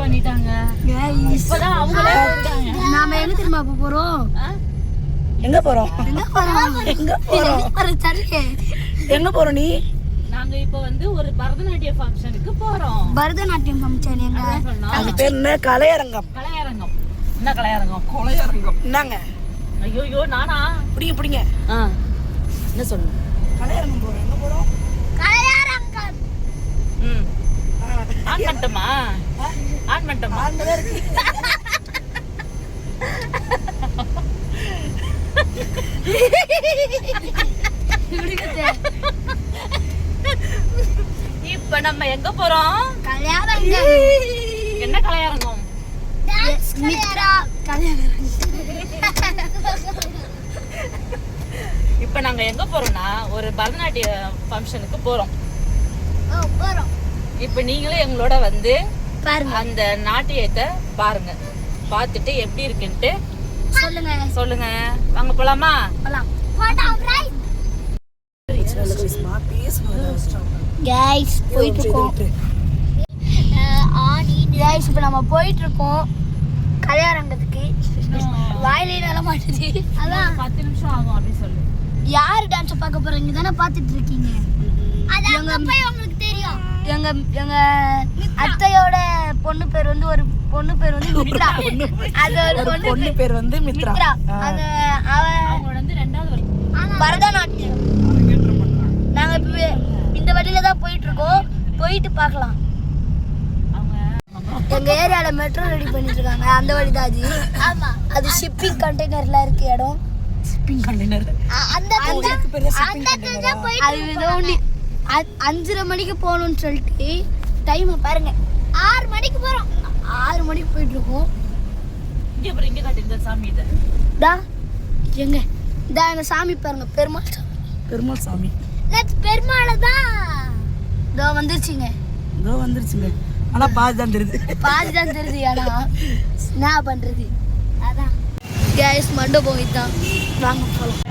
பண்ணிட்டாங்க. இப்பதான் அவங்களே போறாங்க. நாம எங்க திரும்ப போறோம்? எங்க போறோம்? எங்க போறோம் நீ? நாங்க இப்ப வந்து ஒரு பரதநாட்டிய ஃபங்க்ஷனுக்கு போறோம். பரதநாட்டியம் ஃபங்க்ஷன் எங்க? அது பேர் என்ன? கலையரங்கம். கலையரங்கம். என்ன கலையரங்கம்? கொலையரங்கம். என்னங்க? ஐயோ நானா? புடிங்க. என்ன சொன்ன? கலையரங்கம் போறோம். எங்க போறோம்? கலையரங்கம். ஆன் பண்ணட்டுமா? ஆன் பண்ணட்டுமா? ஆன்ல இருக்கு. இப்ப நம்ம எங்க போறோம்? கலையரங்கம். என்ன கலையரங்கம்? மித்ரா கலையரங்கம். இப்ப நாங்க எங்க போறோம்னா ஒரு பரதநாட்டிய ஃபங்க்ஷனுக்கு போறோம். இப்ப நீங்களும் எங்களோட வந்து பாருங்க, அந்த நாட்டியத்தை பாருங்க. பார்த்துட்டு எப்படி இருக்குன்ட்டு சொல்லுங்க. வாங்க போலாமா? கைஸ் போயிட்டு இருக்கோம். கைஸ் இப்போ நம்ம போயிட்டு இருக்கோம் கல்யாணத்துக்கு. வாயிலே நல்ல மாட்டுது. அதான் 10 நிமிஷம் ஆகும் அப்படி சொல்லு. யார் டான்ஸ் பார்க்க போறீங்க தானே பார்த்துட்டு இருக்கீங்க. உங்களுக்கு தெரியும். எங்க அத்தையோட பொண்ணு பேர் வந்து ஒரு பொண்ணு பேர் வந்து மித்ரா. அது ஒரு பொண்ணு பேர் வந்து மித்ரா. அது அவங்க வந்து 2வது பரதநாட்டியம். நாங்க இந்த வழியில தான் போயிட்டு இருக்கோம். போயிட்டு பார்க்கலாம். எங்க ஏரியால மெட்ரோ ரெடி பண்ணிட்டு இருக்காங்க. அந்த வழி தான் அது. ஆமா, அது ஷிப்பிங் கண்டெய்னர்ல இருக்கு இடம். Shipping container. அந்த அது ஏதோ 5:30 மணிக்கு போகணும்னு சொல்லிட்டு டைம் பாருங்க. 6 மணிக்கு போறோம். 6 மணிக்கு போயிட்டு இருக்கோம். இங்க காட்டு இந்த சாமி இத. எங்க இந்த சாமி பாருங்க. பெருமாள் சாமி. பெருமாளை தான் இதோ வந்துருச்சுங்க. ஆனா பாதி தான் தெரியுது. ஆனா என்ன பண்றது? அதான் கேஸ் மண்டபம் இதுதான். வாங்க போலாம்.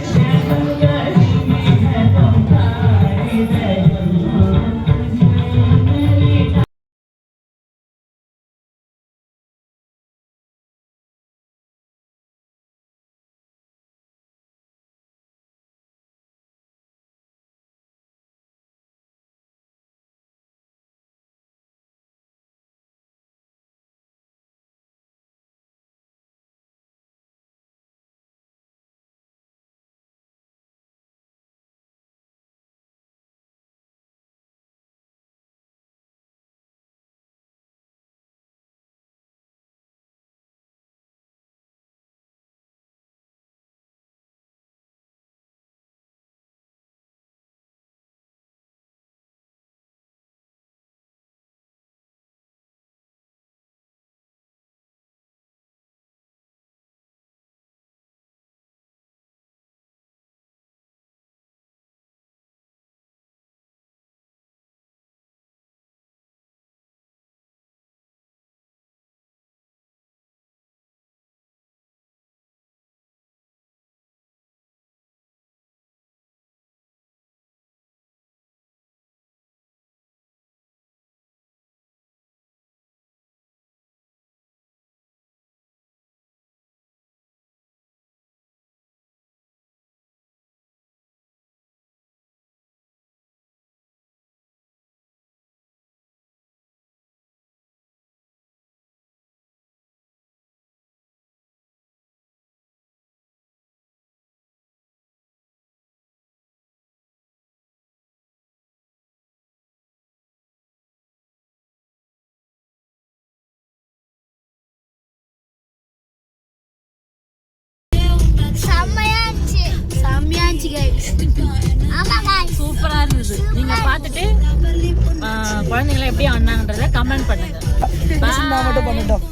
சூப்பரா இருந்துச்சு. நீங்க பார்த்துட்டு குழந்தைங்களை எப்படி ஆடினாங்கன்றத கமெண்ட் பண்ணுங்க. மட்டும் பண்ணிட்டோம்.